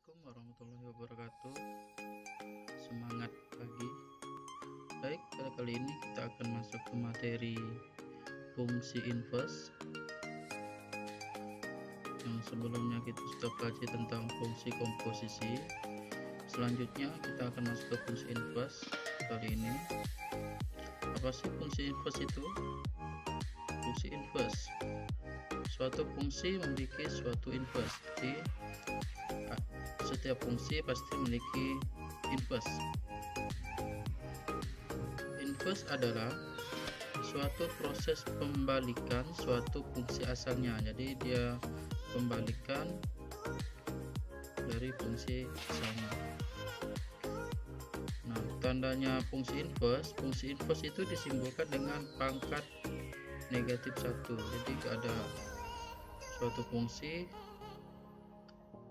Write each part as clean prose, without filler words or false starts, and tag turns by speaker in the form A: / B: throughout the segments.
A: Assalamualaikum warahmatullahi wabarakatuh. Semangat pagi. Baik, pada kali ini kita akan masuk ke materi fungsi inverse. Yang sebelumnya kita sudah pelajari tentang fungsi komposisi. Selanjutnya kita akan masuk ke fungsi inverse kali ini. Apa sih fungsi inverse itu? Fungsi inverse, suatu fungsi memiliki suatu inverse. Jadi setiap fungsi pasti memiliki inverse. Inverse adalah suatu proses pembalikan suatu fungsi asalnya. Jadi dia pembalikan dari fungsi asalnya. Nah, tandanya fungsi inverse itu disimbolkan dengan pangkat negatif 1. Jadi ada suatu fungsi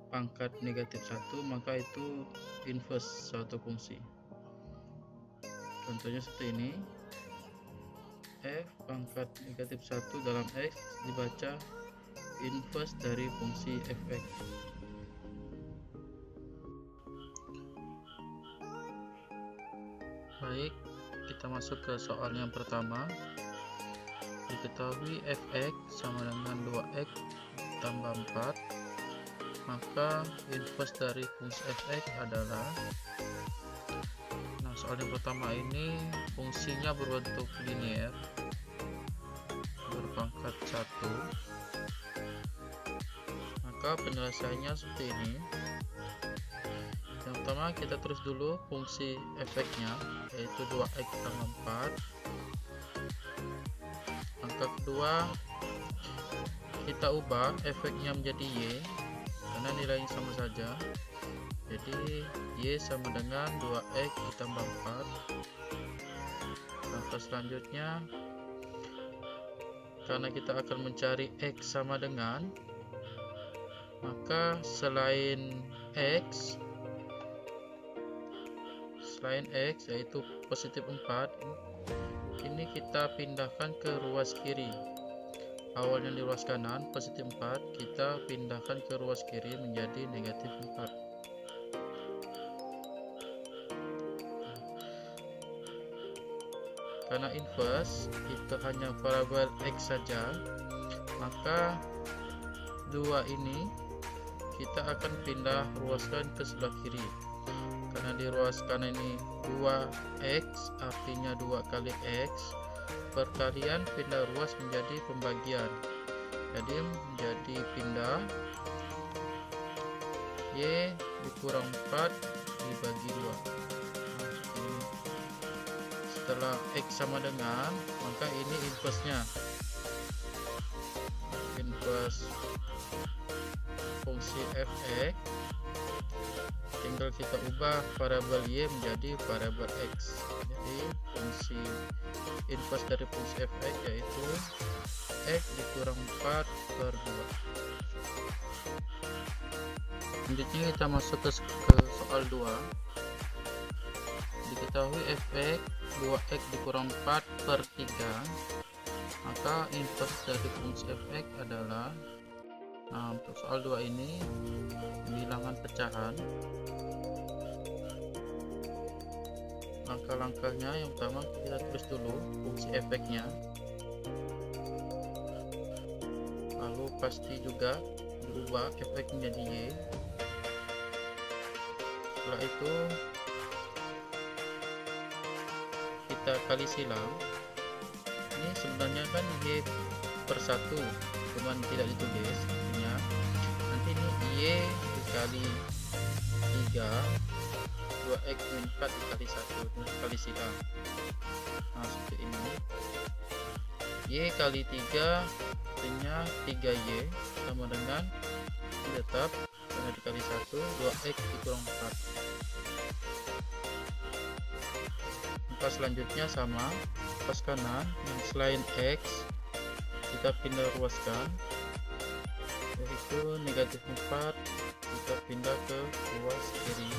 A: pangkat negatif 1, maka itu inverse suatu fungsi. Contohnya seperti ini, f pangkat negatif 1 dalam x dibaca inverse dari fungsi fx. Baik, kita masuk ke soal yang pertama. Diketahui fx sama dengan 2x tambah 4, maka inverse dari fungsi fx adalah, nah soal yang pertama ini fungsinya berbentuk linier berpangkat 1, maka penyelesaiannya seperti ini. Yang pertama kita tulis dulu fungsi fx-nya, yaitu 2x tambah 4. Angka kedua kita ubah fx-nya menjadi y karena nilainya sama saja. Jadi y sama dengan 2x ditambah 4. Langkah selanjutnya, karena kita akan mencari x sama dengan, maka selain x yaitu positif 4, ini kita pindahkan ke ruas kiri. Awalnya di ruas kanan positif 4, kita pindahkan ke ruas kiri menjadi negatif 4. Karena inverse itu hanya variabel x saja, maka 2 ini kita akan pindah ruaskan ke sebelah kiri. Karena di ruas kanan ini 2x, artinya 2 kali x. Perkalian pindah ruas menjadi pembagian, jadi menjadi pindah y dikurang 4 dibagi 2. Nah, ini. Setelah x sama dengan, maka ini inverse-nya, inverse fungsi fx. Tinggal kita ubah variabel y menjadi variabel x. Jadi fungsi inverse dari fungsi fx yaitu x dikurang 4 per 2. Selanjutnya kita masuk ke soal 2. Diketahui fx 2x dikurang 4 per 3, maka inverse dari fungsi fx adalah, nah untuk soal 2 ini bilangan pecahan. Langkah-langkahnya, yang pertama kita tulis dulu fungsi fx-nya, lalu pasti juga berubah fx menjadi y. Setelah itu kita kali silang. Ini sebenarnya kan y per 1, cuman tidak ditulis, artinya nanti ini y dikali 3, 2x min 4 dikali 1, dikali silang. Nah seperti ini, y kali 3 artinya 3y sama dengan tetap karena dikali 1, 2x dikurang 4. Angka selanjutnya sama, pas kanan yang selain x kita pindah ruaskan, yaitu negatif 4 kita pindah ke ruas kiri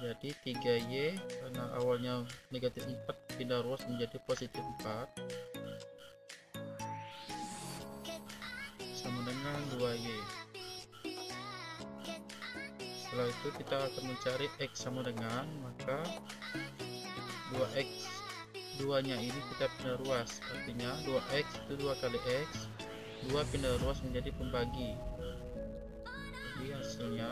A: menjadi 3y, karena awalnya negatif 4 pindah ruas menjadi positif 4, sama dengan 2y. Setelah itu kita akan mencari X sama dengan, maka 2X 2 nya ini kita pindah ruas, artinya 2X itu 2 kali X, 2 pindah ruas menjadi pembagi. Jadi hasilnya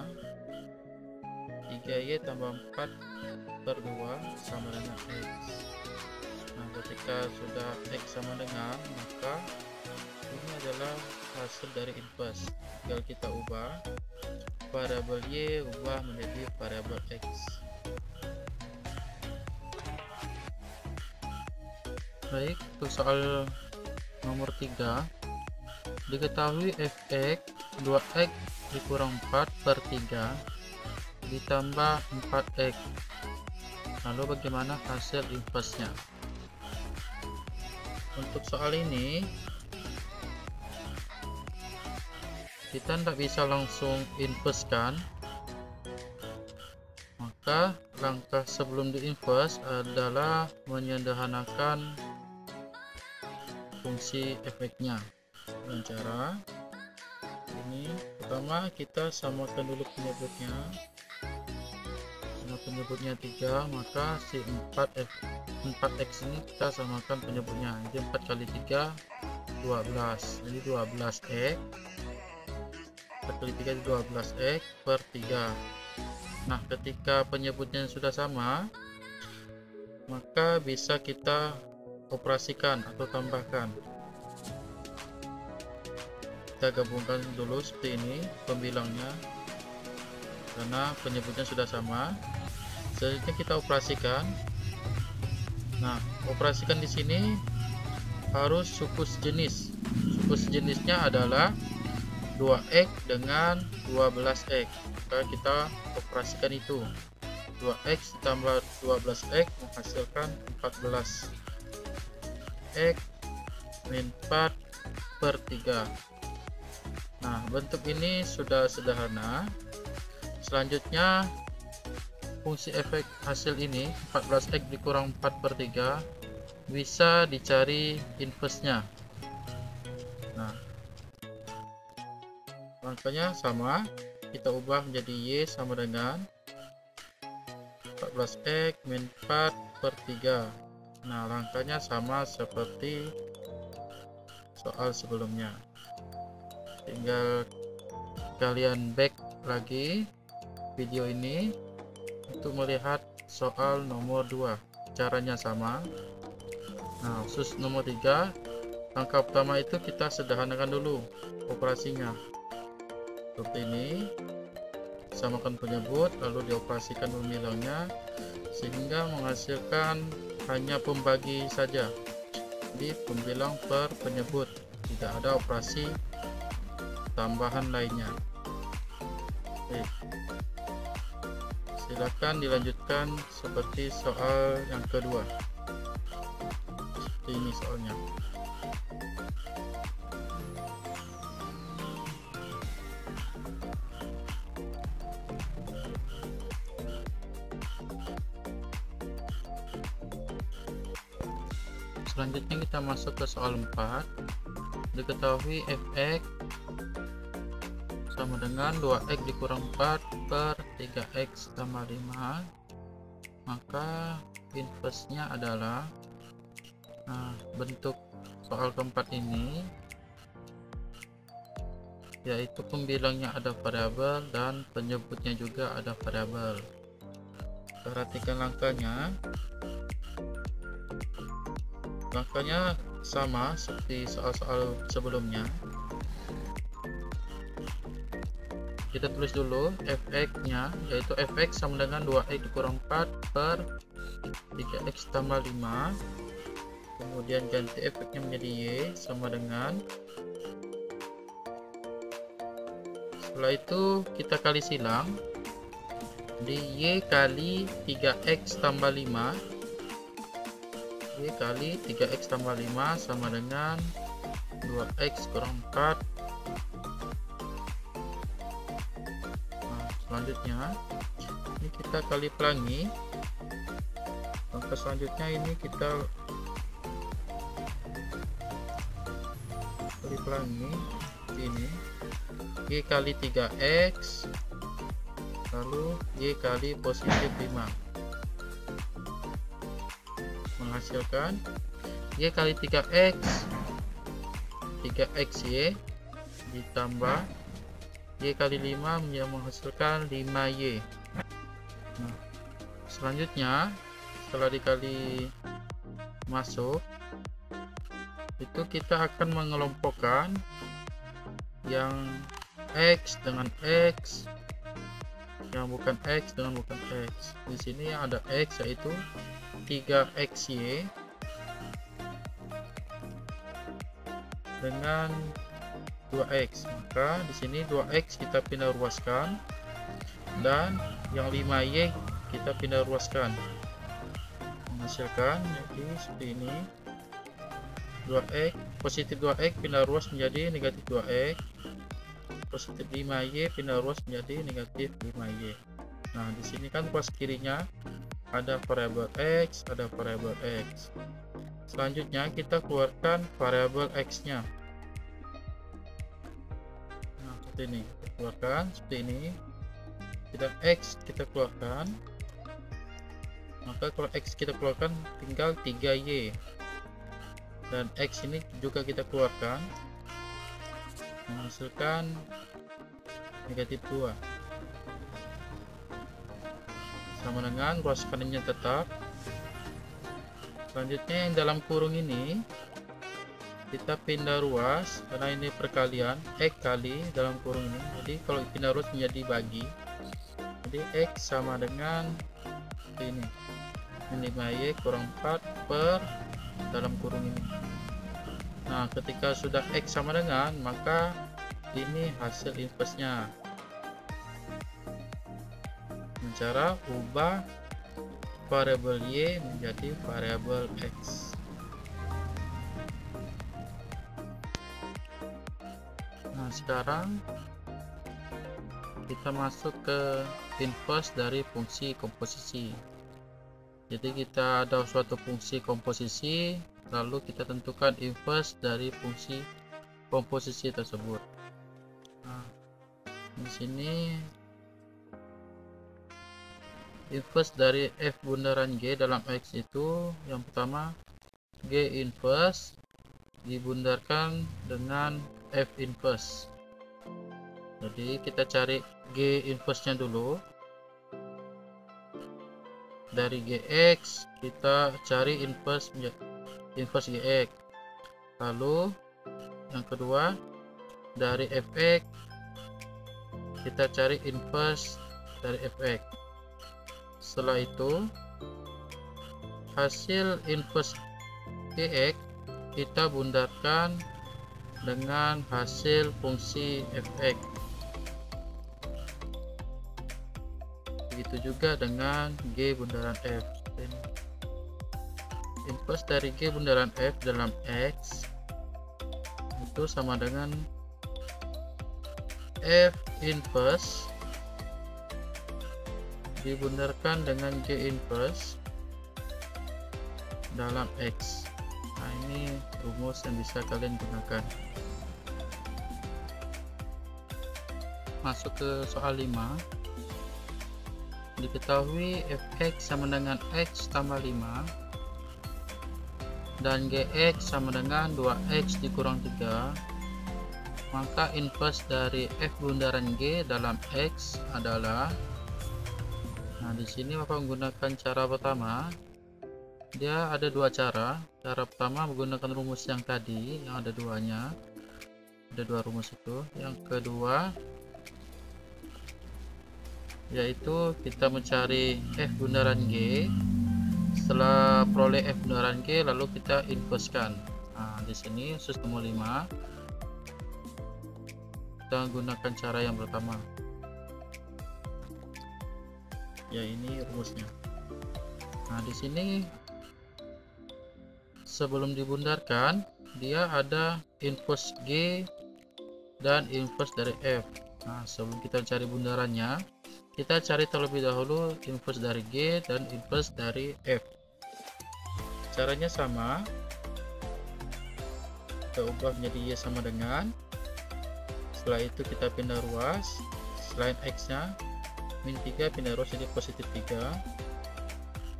A: 3Y tambah 4 per 2 sama dengan X. Nah, ketika sudah X sama dengan, maka ini adalah hasil dari inverse. Tinggal kita ubah variabel Y, ubah menjadi variabel X. Baik, untuk soal nomor 3, diketahui fx 2x dikurang 4 per 3 ditambah 4x. Lalu bagaimana hasil inverse-nya? Untuk soal ini kita tidak bisa langsung inverse kan, maka langkah sebelum di inverse adalah menyederhanakan fungsi efeknya dengan cara ini. Pertama kita samakan dulu penyebutnya. Karena penyebutnya 3, maka si 4x ini kita samakan penyebutnya. Jadi 4 kali 3 12, jadi 12x. 4 kali 3 12x per 3. Nah, ketika penyebutnya sudah sama, maka bisa kita operasikan atau tambahkan. Kita gabungkan dulu seperti ini pembilangnya, karena penyebutnya sudah sama. Selanjutnya kita operasikan. Nah, operasikan di sini harus suku sejenis. Suku sejenisnya adalah 2x dengan 12x. Maka kita operasikan itu. 2x tambah 12x menghasilkan 14x min 4 per 3. Nah, bentuk ini sudah sederhana. Selanjutnya fungsi efek hasil ini 14x dikurang 4 per 3 bisa dicari inverse-nya. Nah, langkahnya sama, kita ubah menjadi Y sama dengan 14x min 4 per 3. Nah, langkahnya sama seperti soal sebelumnya. Tinggal kalian back lagi video ini untuk melihat soal nomor 2. Caranya sama. Nah, khusus nomor 3, langkah pertama itu kita sederhanakan dulu operasinya. Seperti ini, samakan penyebut lalu dioperasikan pembilangnya sehingga menghasilkan hanya pembagi saja di pembilang per penyebut, tidak ada operasi tambahan lainnya. Oke, silakan dilanjutkan seperti soal yang kedua. Seperti ini soalnya. Selanjutnya kita masuk ke soal 4. Diketahui fx sama dengan 2x dikurang 4 per 3x tambah 5, maka inverse-nya adalah, nah, bentuk soal keempat ini yaitu pembilangnya ada variabel dan penyebutnya juga ada variabel. Perhatikan langkahnya. Langkahnya sama seperti soal-soal sebelumnya. Kita tulis dulu fx-nya, yaitu fx sama dengan 2x dikurang 4 per 3x tambah 5. Kemudian ganti efeknya menjadi y sama dengan, setelah itu kita kali silang di y kali 3x tambah 5. Y kali 3x tambah 5 sama dengan 2x kurang 4. Nah, selanjutnya ini kita kali pelangi. Langkah selanjutnya ini kita kali pelangi ini. Y kali 3x lalu Y kali positif 5 menghasilkan Y kali 3X 3XY ditambah Y kali 5 yang menghasilkan 5Y. Nah, selanjutnya setelah dikali masuk itu kita akan mengelompokkan yang X dengan X, yang bukan X dengan bukan X. Di sini ada X yaitu 3XY dengan 2X, maka di sini 2X kita pindah ruaskan dan yang 5Y kita pindah ruaskan menghasilkan jadi seperti ini. 2X positif 2X pindah ruas menjadi negatif 2X, positif 5Y pindah ruas menjadi negatif 5Y. Nah, di sini kan ruas kirinya ada variabel X, ada variabel X. Selanjutnya kita keluarkan variabel X-nya. Nah, seperti ini kita keluarkan, seperti ini. Tidak X kita keluarkan, maka kalau X kita keluarkan tinggal 3Y, dan X ini juga kita keluarkan menghasilkan negatif 2 sama dengan ruas kanannya tetap. Selanjutnya yang dalam kurung ini kita pindah ruas karena ini perkalian X kali dalam kurung ini, jadi kalau pindah ruas menjadi bagi, jadi X sama dengan ini 5Y kurang 4 per dalam kurung ini. Nah, ketika sudah X sama dengan, maka ini hasil inverse-nya. Cara ubah variabel Y menjadi variabel X. Nah, sekarang kita masuk ke inverse dari fungsi komposisi. Jadi kita ada suatu fungsi komposisi, lalu kita tentukan inverse dari fungsi komposisi tersebut. Nah, di sini inverse dari F bundaran G dalam X itu yang pertama G inverse dibundarkan dengan F inverse. Jadi kita cari G inverse nya dulu. Dari Gx kita cari inverse Gx, lalu yang kedua dari Fx kita cari inverse dari Fx. Setelah itu hasil inverse Gx kita bundarkan dengan hasil fungsi Fx. Begitu juga dengan G bundaran F. Inverse dari G bundaran F dalam X itu sama dengan F inverse dibundarkan dengan G inverse dalam X. Nah, ini rumus yang bisa kalian gunakan. Masuk ke soal 5. Diketahui Fx sama dengan X tambah 5 dan Gx sama dengan 2X dikurang 3, maka inverse dari F bundaran G dalam X adalah, nah di sini Bapak menggunakan cara pertama. Dia ada dua cara. Cara pertama menggunakan rumus yang tadi yang ada duanya, ada dua rumus itu. Yang kedua yaitu kita mencari F bundaran G. Setelah peroleh F bundaran G lalu kita inversekan. Nah, di sini sus nomor 5 kita gunakan cara yang pertama. Ya, ini rumusnya. Nah, di sini sebelum dibundarkan dia ada inverse G dan inverse dari F. Nah, sebelum kita cari bundarannya, kita cari terlebih dahulu inverse dari G dan inverse dari F. Caranya sama, kita ubah menjadi Y sama dengan, setelah itu kita pindah ruas, selain X nya min 3 pindah ruas jadi positif 3.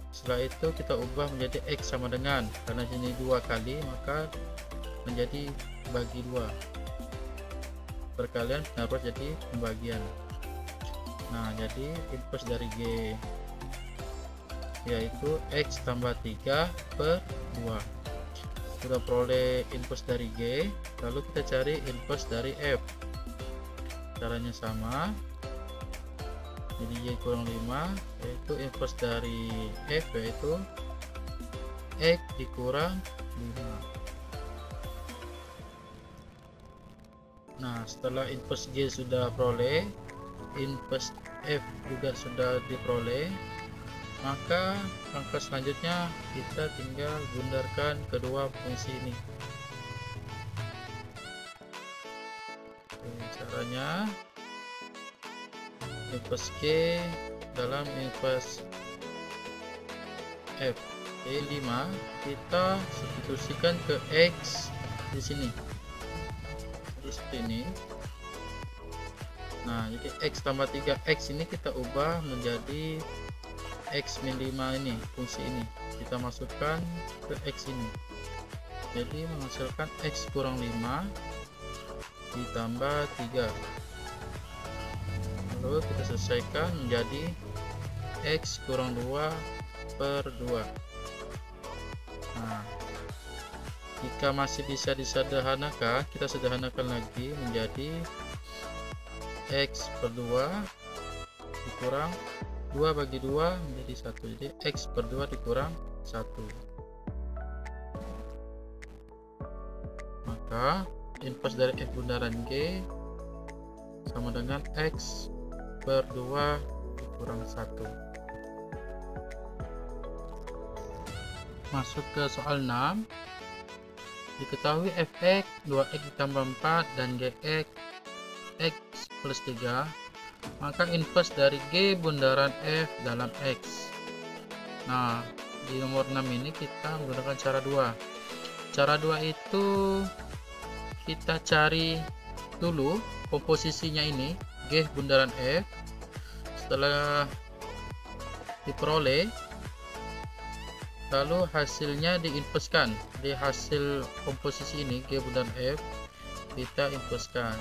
A: Setelah itu kita ubah menjadi X sama dengan, karena sini 2 kali maka menjadi bagi 2, perkalian pindah ruas jadi pembagian. Nah, jadi inverse dari G yaitu X tambah 3 per 2. Sudah peroleh inverse dari G, lalu kita cari inverse dari F. Caranya sama, jadi Y kurang 5 yaitu inverse dari F yaitu X dikurang 5. Nah, setelah inverse G sudah peroleh, inverse F juga sudah diperoleh, maka langkah selanjutnya kita tinggal bundarkan kedua fungsi ini. Caranya inverse G dalam inverse F. E5 kita substitusikan ke X di sini. Jadi seperti ini. Nah, jadi X tambah 3X ini kita ubah menjadi X min 5 ini, fungsi ini kita masukkan ke X ini, jadi menghasilkan X kurang 5 ditambah 3, lalu kita selesaikan menjadi X kurang 2 per 2. Nah, jika masih bisa disederhanakan, kita sederhanakan lagi menjadi X per 2 dikurang 2 bagi 2 menjadi 1, jadi X per 2 dikurang 1. Maka inverse dari F bundaran G sama dengan X per 2 dikurang 1. Masuk ke soal 6. Diketahui Fx 2x ditambah 4 dan Gx X plus 3, maka inverse dari G bundaran F dalam X. Nah, di nomor 6 ini kita menggunakan cara 2. Cara 2 itu kita cari dulu komposisinya ini, G bundaran F. Setelah diperoleh, lalu hasilnya diinverskan. Di hasil komposisi ini, G bundaran F, kita inverskan.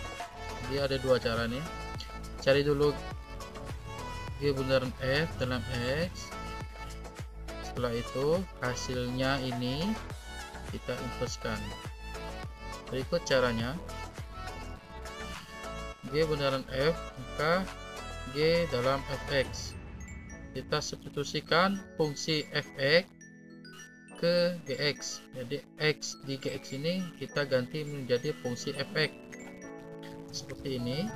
A: Jadi ada dua cara nih. Cari dulu G bundaran F dalam X, setelah itu hasilnya ini kita inverskan. Berikut caranya. G bundaran F maka G dalam Fx, kita substitusikan fungsi Fx ke Gx, jadi X di Gx ini kita ganti menjadi fungsi Fx seperti ini.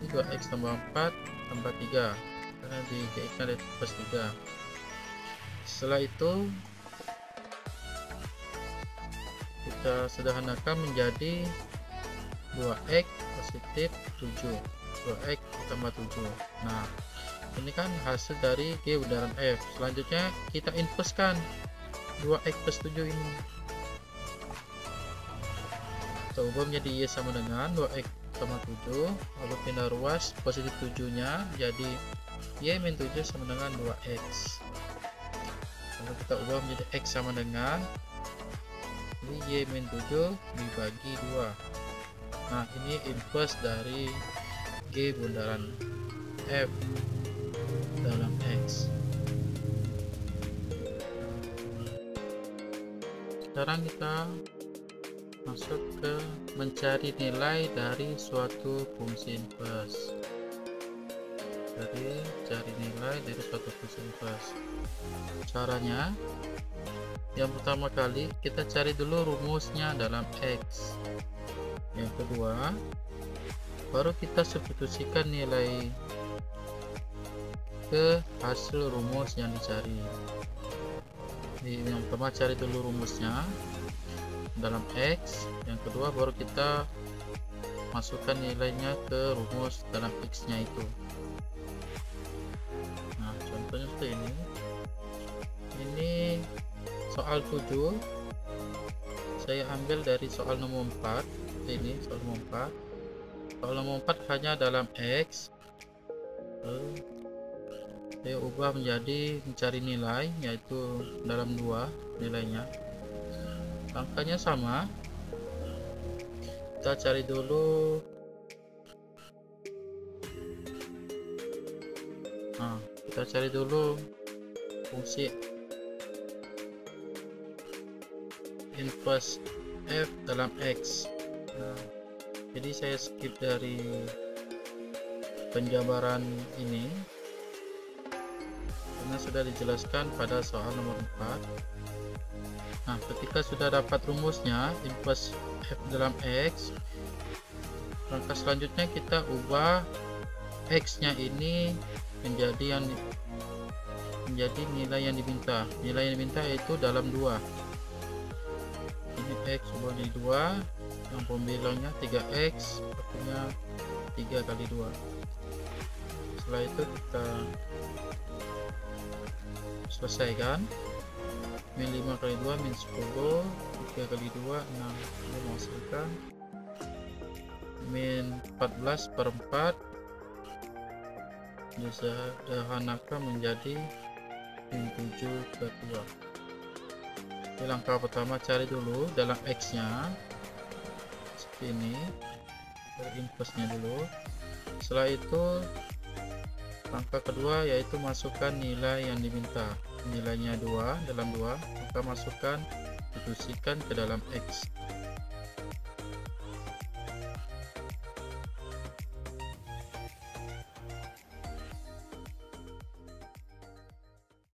A: 2x tambah 4 tambah 3 karena di Gx ada plus 3. Setelah itu kita sederhanakan menjadi 2x positif 7, 2x tambah 7. Nah, ini kan hasil dari G bundaran F. Selanjutnya kita inverskan 2x plus 7 ini, kita ubah menjadi Y sama dengan 2x sama 7, lalu pindah ruas positif 7 nya jadi Y min 7 sama dengan 2x, lalu kita ubah menjadi X sama dengan Y min 7 dibagi 2. Nah, ini inverse dari G bundaran F dalam X. Sekarang kita masuk ke mencari nilai dari suatu fungsi inverse. Jadi cari nilai dari suatu fungsi inverse. Caranya, yang pertama kali kita cari dulu rumusnya dalam X. Yang kedua, baru kita substitusikan nilai ke hasil rumus yang dicari. Jadi, yang pertama cari dulu rumusnya dalam X, yang kedua baru kita masukkan nilainya ke rumus dalam X nya itu. Nah, contohnya seperti ini soal 7 saya ambil dari soal nomor 4. Ini soal nomor 4 hanya dalam X, saya ubah menjadi mencari nilai, yaitu dalam 2 nilainya. Angkanya sama, kita cari dulu. Nah, kita cari dulu fungsi inverse f dalam x. Nah, jadi saya skip dari penjabaran ini karena sudah dijelaskan pada soal nomor 4. Nah, ketika sudah dapat rumusnya inverse f dalam x, langkah selanjutnya kita ubah x nya ini menjadi nilai yang diminta. Nilai yang diminta yaitu dalam 2. Ini x ubah jadi 2, yang pembilangnya 3x, artinya 3 kali 2. Setelah itu kita selesaikan. Min 5 kali 2 min 10, 3 kali 2 6, ini menghasilkan min 14 per 4, disederhanakan menjadi min 7 per 2. Di langkah pertama cari dulu dalam x nya seperti ini, inverse nya dulu. Setelah itu langkah kedua yaitu masukkan nilai yang diminta. Nilainya 2 dalam 2, maka masukkan, difusikan ke dalam x.